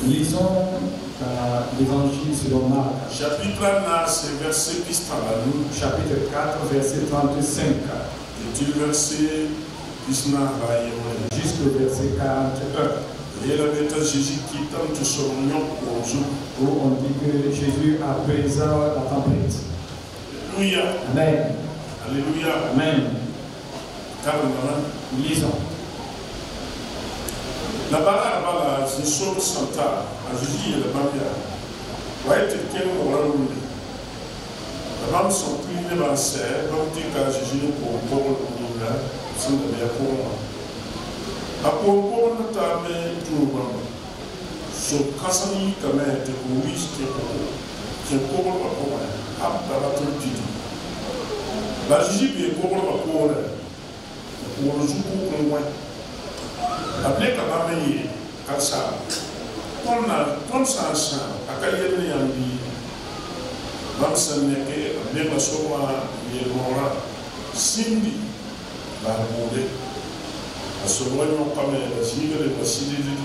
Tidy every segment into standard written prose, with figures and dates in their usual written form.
Lisons l'évangile selon Marc. Chapitre 4, verset 35. Jusqu'au verset 41. Où on dit que Jésus apaisa la tempête. Alléluia. Amen. Alléluia. Amen. Lisons. La barre c'est sur Santa, à Jésus et le Bambia. Ouais, tu tiens au royaume. La barre sont plus avancées, donc tu as Jésus pour le monde, c'est le bien pour moi. A pour notre armée, tout le monde. Sur Kassani, comme elle était pour lui, c'était pour moi. C'est pour moi, pour moi. Après la toute la Jésus est pour moi, pour le jour pour moi. Après, quand on a mis ça, comme ça, à quel moment on dit, on s'en est que, on a souvent, il y a Cindy, la bourrée, à ce moment où on parle de la Syrie, de la Syrie,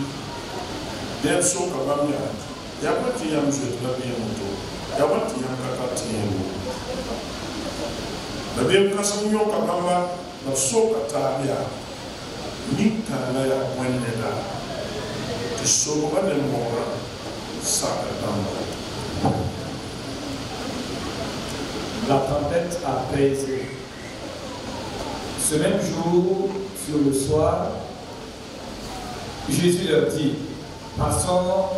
d'un saut comme on a, il y a pas qui a un jeu de la vie en auto, il y a pas qui a un cacati en eau. La bien cassée, on a comme on a, la saut à Tabia. La tempête a apaisé. Ce même jour, sur le soir, Jésus leur dit, passons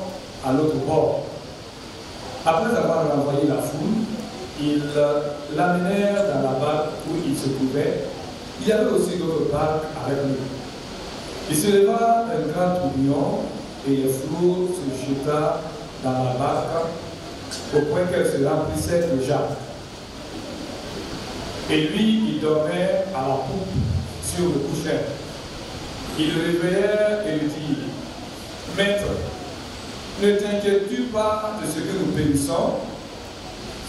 à l'autre bord. Après avoir renvoyé la foule, ils l'amenèrent dans la barque où il se trouvait. Il y avait aussi d'autres barques avec lui. Il se leva un grand tourbillon et le flot se jeta dans la barque au point qu'elle se remplissait déjà. Et lui, il dormait à la poupe sur le couchette. Ils le réveillèrent et lui dirent, Maître, ne t'inquiètes-tu pas de ce que nous périssons?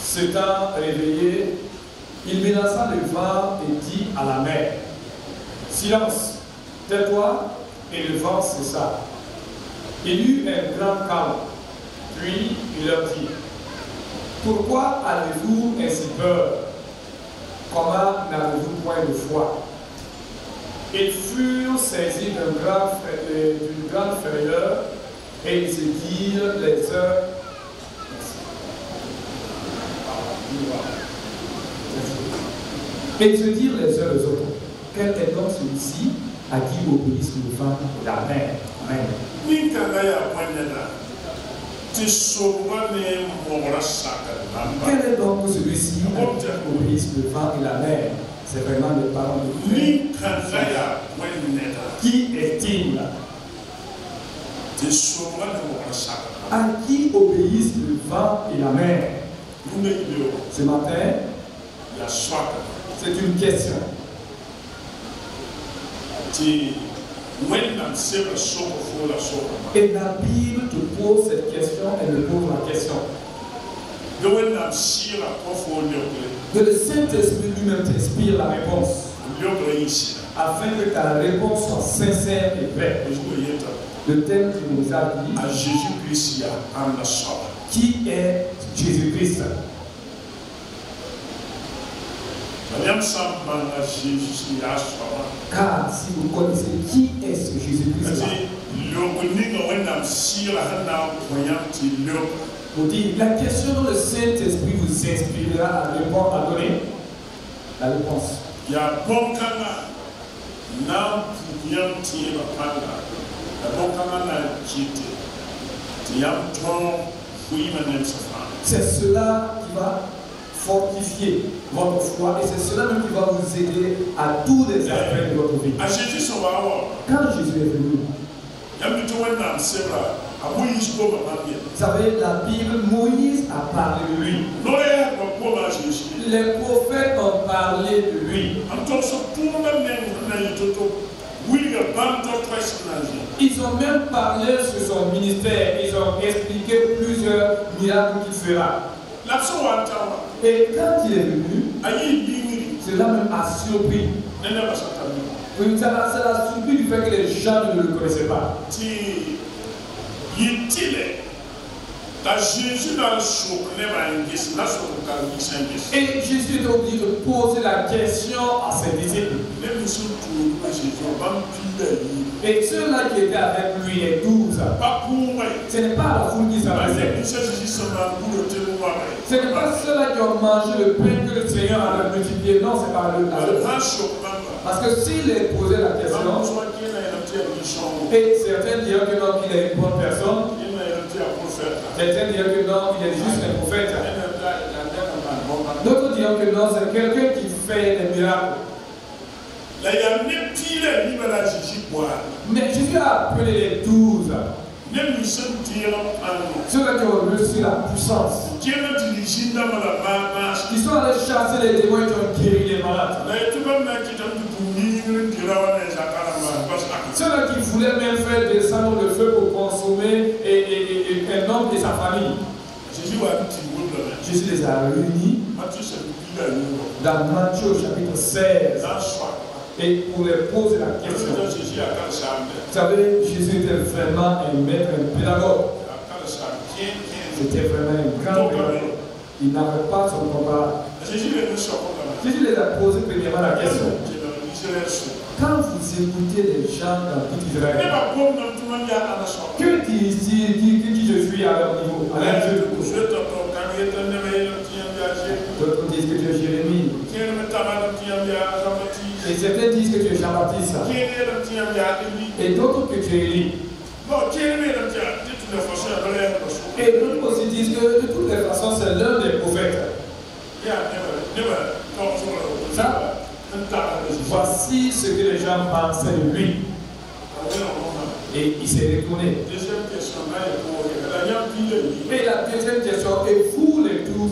S'étant réveillé, il menaça le vent et dit à la mer, Silence, tais-toi, et le vent cessa. Il eut un grand calme. Puis il leur dit, pourquoi avez-vous ainsi peur? Comment n'avez-vous point de foi? Ils furent saisis d'une grande frayeur et ils se dirent les uns. Et se dirent les uns aux autres, quel est donc celui-ci à qui obéissent le vent et la mer? Amen. Quel est donc celui-ci à qui obéissent le vent et la mer? C'est vraiment les paroles de Dieu. Qui est-il? À qui obéissent le vent et la mer? Ce matin, c'est une question. Et la Bible te pose cette question, elle me pose la question. Que le Saint-Esprit lui-même t'inspire la réponse. Afin que ta réponse soit sincère et vraie. Le thème qui nous a dit, qui est Jésus-Christ? Car si vous connaissez qui est ce Jésus-Christ, vous dites, la question dont le Saint-Esprit vous inspirera à répondre, à donner la réponse. C'est cela qui va fortifier votre foi et c'est cela même qui va vous aider à tous les aspects de votre vie. Quand Jésus est venu, vous savez, la Bible, Moïse a parlé de lui. Les prophètes ont parlé de lui. Ils ont même parlé sur son ministère. Ils ont expliqué plusieurs miracles qu'il fera. Et quand il est venu, cela même a surpris. Oui, ça l'a surpris du fait que les gens ne le connaissaient pas. Et Jésus était obligé de poser la question à ses disciples. Et ceux-là qui étaient avec lui, les 12, ce n'est pas la foule qui s'adressait. Ce n'est pas ceux-là qui ont mangé le pain que le Seigneur a multiplié. Non, c'est pas eux. Parce que s'il les posait la question, et certains diront que non, qu'il est une bonne personne. Certains diront que non, il est juste un prophète. D'autres diront que non, c'est quelqu'un qui fait des miracles. Mais Jésus a appelé les 12. Ceux-là qui ont reçu la puissance. Qui sont allés chasser les démons qui ont guéri les malades. Ceux-là qui voulaient même faire descendre le feu pour consommer un homme et sa famille. Jésus les a réunis dans Matthieu chapitre 16 et pour les poser la question. Vous savez, Jésus était vraiment un maître, un pédagogue. C'était vraiment un grand pédagogue. Il n'avait pas son combat. Jésus les a posé premièrement la question. Quand vous écoutez les gens dans tout Israël, que dit je suis à leur niveau, à leur jeu de couche. D'autres disent que tu es Jérémie. Et certains disent que tu es Jean-Baptiste. Et d'autres que tu es Élie. Et d'autres aussi disent que de toutes les façons c'est l'un des prophètes. Ça, voici ce que les gens pensaient de lui. Et il s'est retourné. Et la deuxième question, et vous les 12,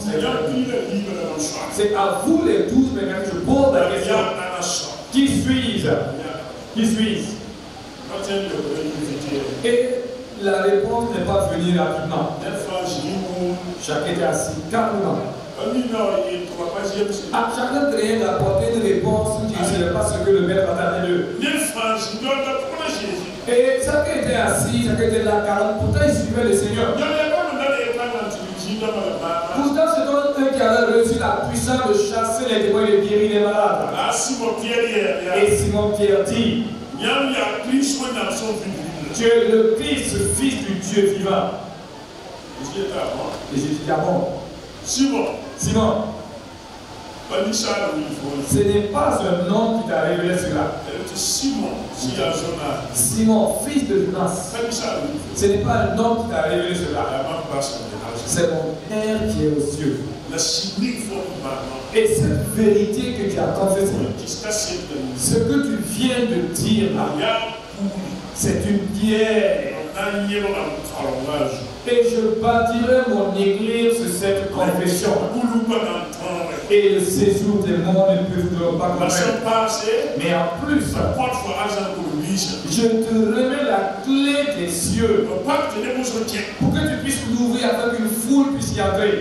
c'est à vous les 12 maintenant que je pose la question. Qui suis-je? Qui suis-je? Et la réponse n'est pas venue rapidement. Chacun était assis calmement. À chacun de rien d'apporter une réponse qui ne serait pas ce que le maître attendait d'eux. Et chacun était assis, chacun était là, car pourtant il suivait le Seigneur. Pourtant c'est donc eux qui avaient reçu la puissance de chasser les démons et de guérir les malades. Et Simon Pierre dit, tu es le Christ, fils du Dieu vivant. Et Jésus dit, ah bon? Simon, ce n'est pas un nom qui t'a révélé cela. Simon, fils de Jonas. Ce n'est pas un nom qui t'a révélé cela. C'est mon Père qui est aux cieux. Et cette vérité que tu as confessée, ce que tu viens de dire là, c'est une pierre. Et je bâtirai mon église sur cette confession. Et le séjour des morts ne peuvent pas comprendre. Mais en plus, je te remets la clé des cieux pour que tu puisses l'ouvrir afin qu'une foule puisse y entrer.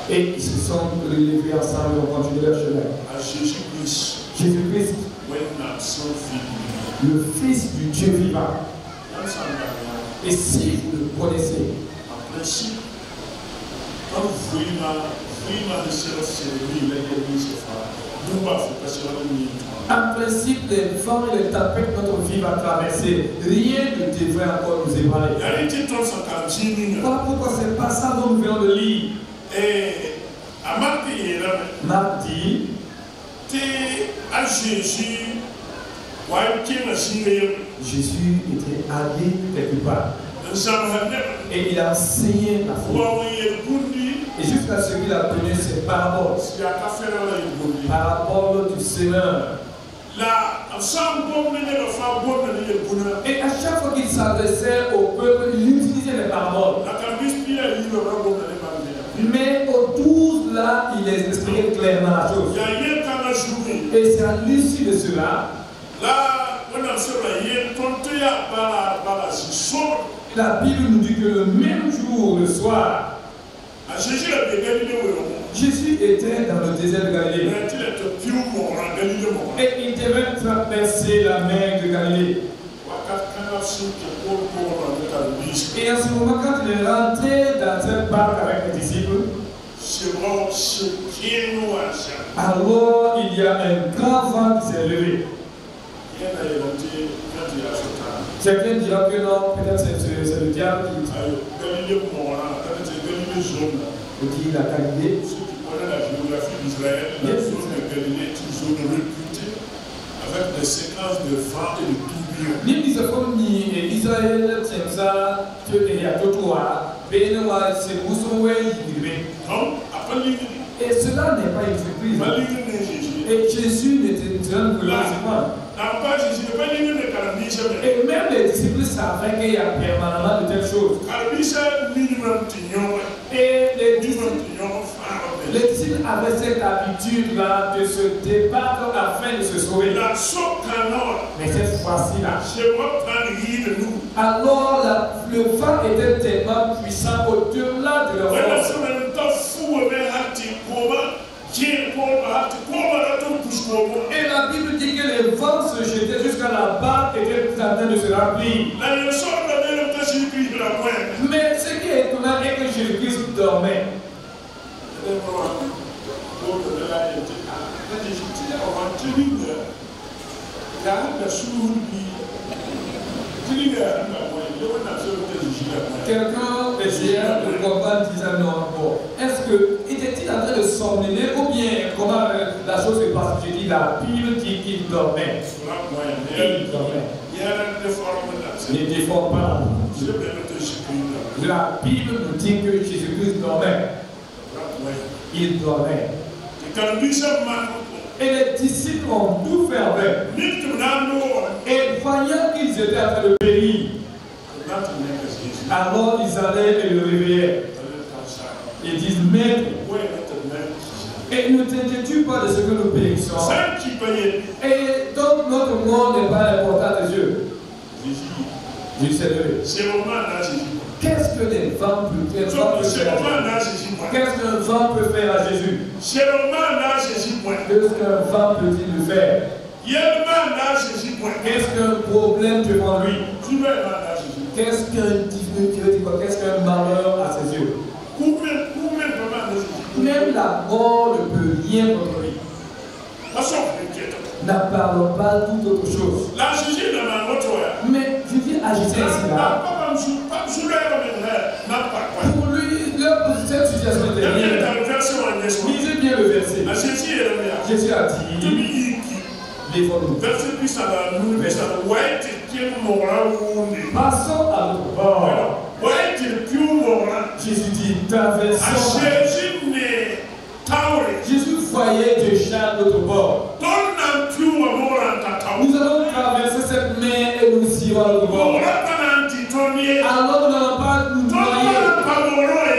Et ils se sont relevés ensemble et ont continué leur chemin. Jésus-Christ, le Fils du Dieu vivant. Et si vous le connaissez, en principe, les vents et les tempêtes que notre vie va traverser, rien ne devrait encore nous ébranler. Voilà pourquoi c'est pas ça dont nous venons de lire. Marc dit, Jésus était allé quelque part. Et il a enseigné la foi. Et jusqu'à ce qu'il a donné ses paraboles. Paraboles du Seigneur. Et à chaque fois qu'il s'adressait au peuple, il utilisait les paraboles. Mais aux 12 là, il les expliquait clairement la chose. Et c'est à l'issue de cela, la Bible nous dit que le même jour, le soir, Jésus Jésus était dans le désert de Galilée. Et il devait traverser la mer de Galilée. Et en ce moment, quand il est rentré dans cette barque avec les disciples, alors il y a un grand vent qui s'est levé. Certains diront que non, peut-être c'est le diable qui dit la Galilée. Ceux qui connaissent la géographie d'Israël, la zone de Galilée est une zone réputée avec des séquences de vent et de tourbillons. Et cela n'est pas une surprise. Et Jésus n'était pas et même les disciples savaient qu'il y a permanemment de telles choses. Et les disciples avaient cette habitude-là de se débattre afin de se sauver. Mais cette fois-ci-là, alors le vent était tellement puissant au-delà de leur force. Et la Bible dit que les vents se jetaient jusqu'à la barque était en train de se remplir. Mais ce qui est étonnant est que Jésus-Christ dormait. Quelqu'un essayait de comprendre, disant non, bon, est-ce que était-il en train de somnoler ou bien comment la chose se passe? Je dis la Bible dit qu'il dormait. Il dormait. Ne déforme pas. La Bible nous dit que Jésus-Christ dormait. Il dormait. Et les disciples ont tout fait avec. Et voyant qu'ils étaient en train de périr, alors ils allaient et le réveillaient. Ils disent, Maître, et ne t'inquiètes-tu pas de ce que nous périssons? Et donc notre monde n'est pas important à tes yeux. Jésus s'est levé. Qu'est-ce que les vents peuvent faire? Qu'est-ce qu'un vent peut faire à Jésus? Qu'est-ce qu'un vent peut-il lui faire? Qu'est-ce qu'un problème devant lui? Qu'est-ce qu'un malheur à ses yeux? Même la mort ne peut rien contre lui. N'en pas toute autre chose. Mais Jésus agissait ainsi là. Pour lui, cette situation était rien. Lisez bien le verset. Jésus a dit, passons à l'autre bord. Jésus dit, traversons. Jésus voyait déjà l'autre bord. Nous allons traverser cette mer et nous irons à l'autre bord. Alors nous n'allons pas nous noyer.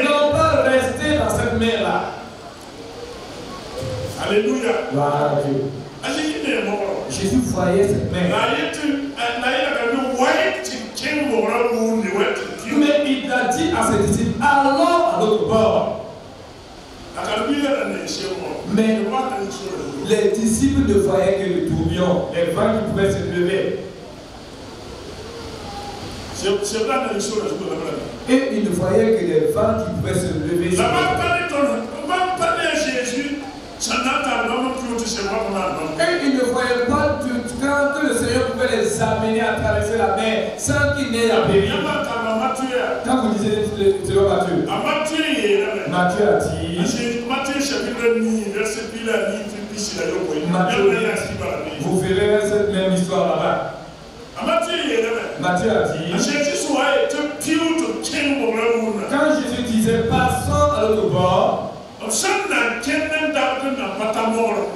Nous n'allons pas rester dans cette mer-là. Alléluia. Gloire à Dieu. Jésus voyait cette mer. Mais il a dit à ses disciples, allons à l'autre bord. Mais les disciples ne voyaient que le tourbillon, les vents qui pouvaient se lever. Et ils ne voyaient que les vents qui pouvaient se lever. Et ils ne voyaient pas quand le Seigneur pouvait les amener à traverser la mer sans qu'ils n'aient à périr. Quand vous lisez le Matthieu, Matthieu a dit, vous verrez cette même histoire là-bas. Matthieu a dit, quand Jésus disait passons à l'autre bord,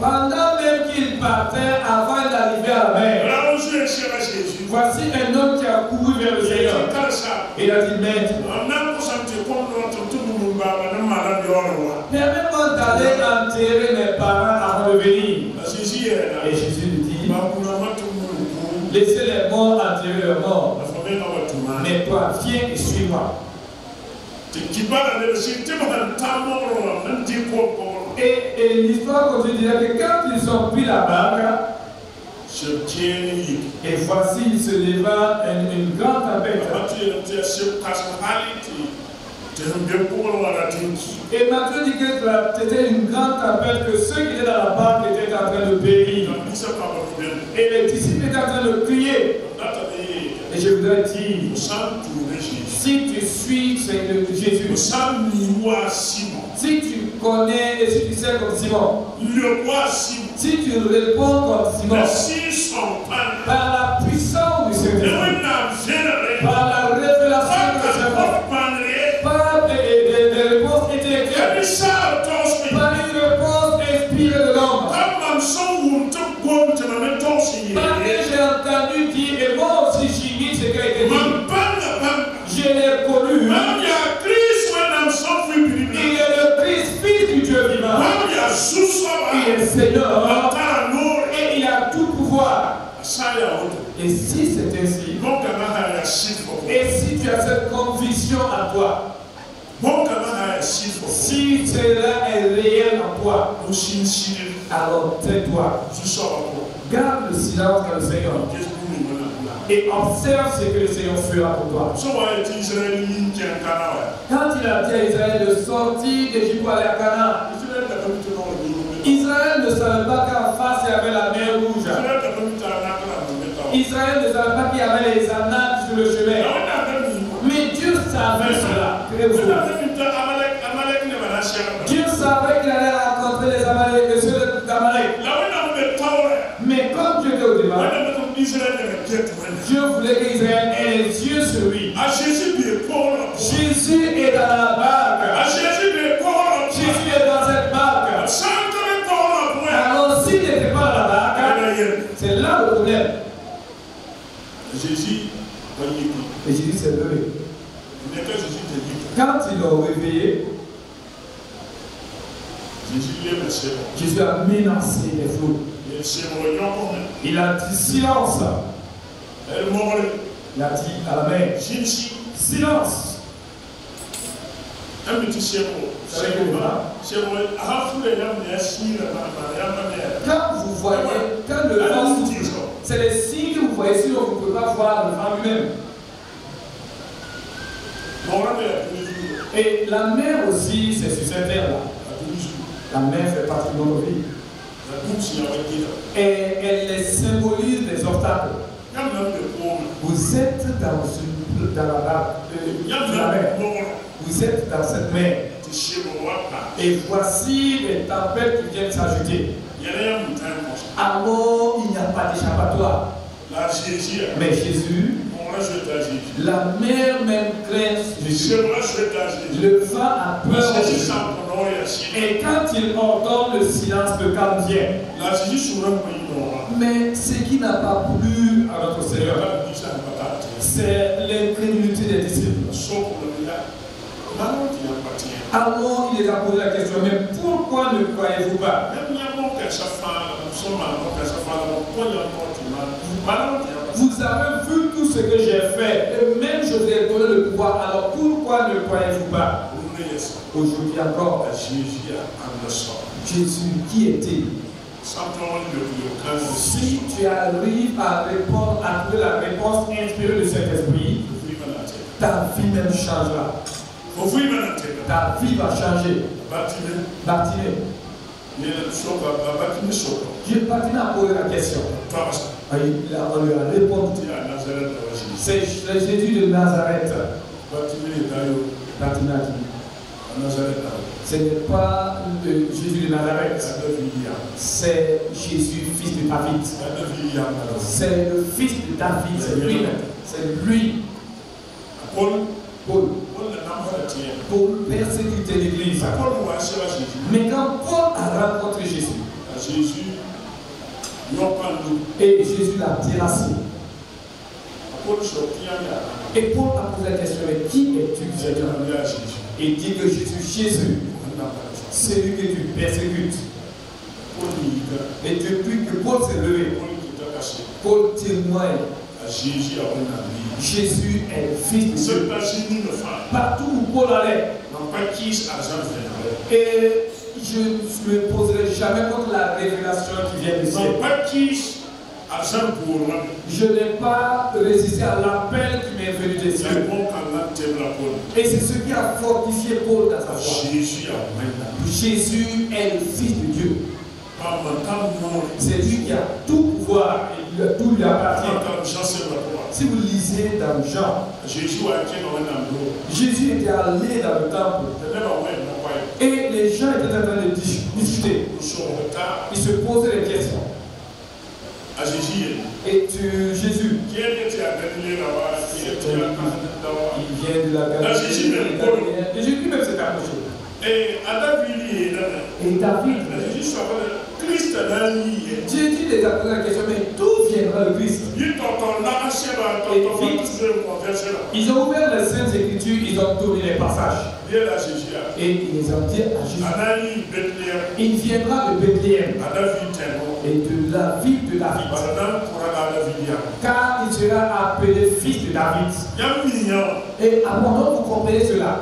pendant même qu'il partait avant d'arriver à la mer, voici un homme qui a couru vers le Seigneur. Il a dit, Maître, permets-moi d'aller enterrer mes parents avant de venir. Et Jésus lui dit, laissez les morts enterrer leurs morts. Mais toi, viens et suis-moi. Et l'histoire continue de dire que quand ils ont pris la barque, et voici il se leva une grande tempête. Et Matthieu dit que c'était une grande tempête, que ceux qui étaient dans la barque étaient en train de périr. Et les disciples étaient en train de crier. Et je voudrais dire, si tu suis Jésus, si tu connais et si tu sais comme Simon, si tu réponds comme Simon, par la puissance du Seigneur, par la révélation de Seigneur, par des réponses intellectuelles, par une réponse inspirée de l'homme, parce que j'ai entendu dire, et moi aussi j'y dis ce qui a été dit, je l'ai connu. Il est le Christ, Fils du Dieu vivant. Il est Seigneur et il a tout pouvoir. Et si c'est ainsi, et si tu as cette conviction en toi, si cela est réel en toi, alors tais-toi. Garde le silence dans le Seigneur et observe ce que le Seigneur fera pour toi. Quand il a dit à Israël de sortir d'Égypte pour aller à Canaan, Israël ne savait pas qu'en face il y avait la mer rouge. Israël ne savait pas qu'il y avait les Anaques sur le chemin. Mais Dieu savait cela. Dieu savait qu'il allait rencontrer les Amalek, les ceux d'Amalek. Mais comme Dieu était au débat, Dieu voulait qu'Israël ait les yeux sur lui. Jésus est dans la barque. Jésus est dans cette barque. Alors s'il n'était pas dans la barque, c'est là le problème. Et Jésus s'est levé. Quand ils l'ont réveillé, Jésus a menacé les flots. Il a dit silence. Il a dit à la mer, silence. Quand vous voyez, quand le vent souffle, c'est les signes que vous voyez, sinon vous ne pouvez pas voir le vent lui-même. Et la mer aussi, c'est sur cette terre-là. La mer fait partie de notre vie. Et elle les symbolise des obstacles. Vous êtes dans la mer. Vous êtes dans cette mer. Et voici les tempêtes qui viennent s'ajouter. Alors il n'y a pas d'échappatoire. Mais Jésus, la mer même craint Jésus. Le vent a peur de Jésus. Et quand il ordonne le silence, le calme vient. Mais ce qui n'a pas plu à notre Seigneur, c'est l'incrédulité des disciples. Alors il les a posé la question, mais pourquoi ne croyez-vous pas? Vous avez vu tout ce que j'ai fait, et même je vous ai donné le pouvoir, alors pourquoi ne croyez-vous pas? Aujourd'hui encore, Jésus qui était. Si tu arrives à répondre, à trouver la réponse inspirée de cet esprit, ta vie même changera. Ta vie va changer. Bartimée. Dieu Bartimée a posé la question. On lui a répondu. C'est Jésus de Nazareth. Bartimée a dit. Ce n'est pas Jésus de Nazareth. C'est Jésus, fils de David. C'est le fils de David. C'est lui. C'est lui. Pour persécuter l'église. Mais quand Paul a rencontré Jésus, et Jésus l'a terrassé, et Paul a posé la question, mais qui es-tu, Seigneur? Et dit que Jésus, celui que tu persécutes. Et depuis que Paul s'est levé, Paul témoigne. Jésus est le fils de Dieu. Partout où Paul allait, et je ne me poserai jamais contre la révélation qui vient du ciel. Je n'ai pas résisté à l'appel qui m'est venu des cieux. Et c'est ce qui a fortifié Paul dans sa foi. Jésus est le Fils de Dieu. C'est lui qui a tout pouvoir et tout lui appartient. Si vous lisez dans Jean, Jésus était allé dans le temple et les gens étaient en train de discuter. Ils se posaient des questions. Et Jésus, il vient de la Galilée. Et Jésus lui-même s'est approché. Et David, Jésus les a posé la question, mais d'où viendra le Christ? Ils ont ouvert les Saintes Écritures, ils ont tourné les passages. Et ils les ont dit à Jésus, il viendra de Bethléem et de la ville de David, car il sera appelé fils de David. Et à mon nom, vous comprenez cela.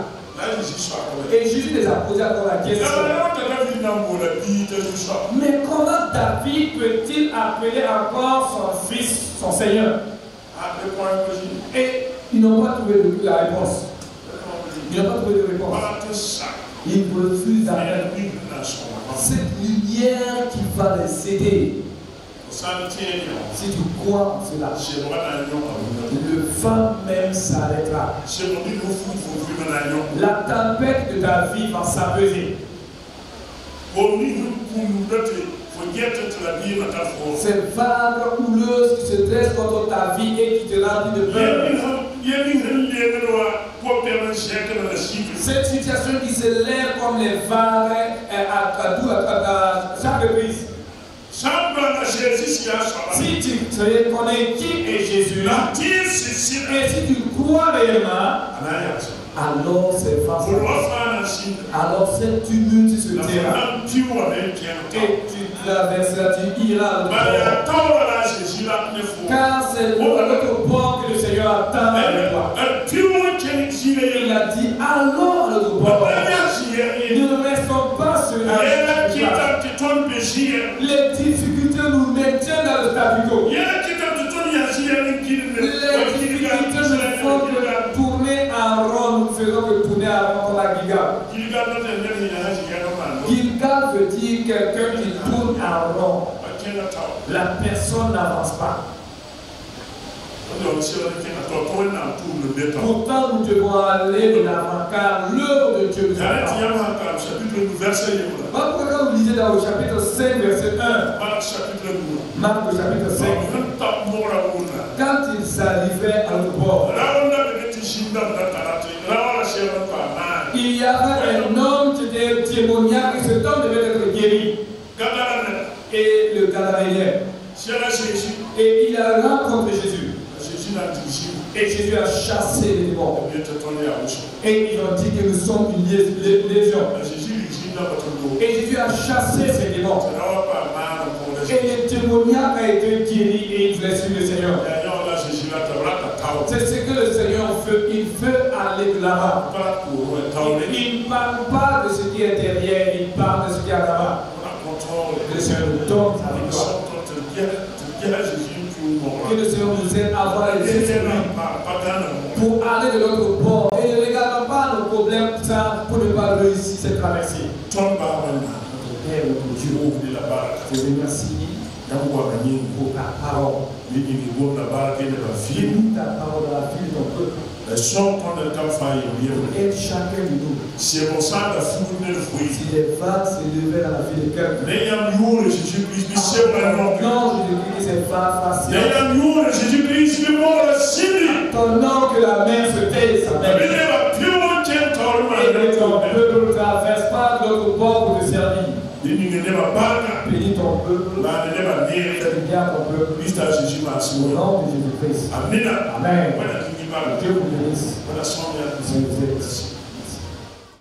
Et Jésus les a posé encore la question. Mais comment David peut-il appeler encore son fils, son Seigneur? Et ils n'ont pas trouvé la réponse. Ils n'ont pas trouvé de réponse. Ils refusent d'aller. Cette lumière qui va les aider. Si tu crois en cela, le vent même s'arrêtera. La tempête de ta vie va s'apaiser. Ces vagues houleuses qui se dressent contre ta vie et qui te remplit de peur. Cette situation qui se lève comme les vagues à chaque reprise. Si tu reconnais qui est Jésus, et si tu crois réellement, alors c'est facile. Alors cette tumulte se taira. Et tu traverseras, tu iras à car c'est l'autre bord que le Seigneur attend avec toi. Il a dit, allons à l'autre bord. Ne restons pas sur la les difficultés nous maintiennent dans le statu quo. Les difficultés nous font que tourner en rond, nous faisons que tourner en rond comme la Gilgal. Gilgal veut dire quelqu'un qui tourne en rond. La personne n'avance pas. Pourtant, nous devons aller de l'avant car l'œuvre de Dieu nous attend. Quand vous lisez dans le chapitre 5, verset 1, Marc au chapitre 5, quand ils arrivaient à l'autre bord, il y avait un homme qui était démoniaque et cet homme devait être guéri. Et le Gadaréen. Et il a rencontré Jésus. Et Jésus a chassé les démons. Et ils ont dit que nous sommes une légion. Et Jésus a chassé ces démons. Et le démoniaque a été guéri et il voulait suivre le Seigneur. C'est ce que le Seigneur veut. Il veut aller de l'avant. Il ne parle pas de ce qui est derrière, il parle de ce qui est à l'avant. Le Seigneur nous donne sa victoire. Que le Seigneur nous aide à avoir les esprits pour aller de l'autre bord. Et ne regardons pas nos problèmes pour ne pas réussir cette traversée. Notre Père, notre Dieu, je te remercie pour ta parole. Bénis ta parole dans la vie de ton peuple. Aide chacun de nous. Si les vagues se levaient dans la vie de quelqu'un, non, Jésus-Christ, ces vagues fassent. Ton nom que la mer se taise, sa mer. Et que ton peuple ne traverse pas de l'autre bord pour te servir. Bénis ton peuple. Fais bien ton peuple. Au nom de Jésus-Christ. Amen. Dieu vous bénisse.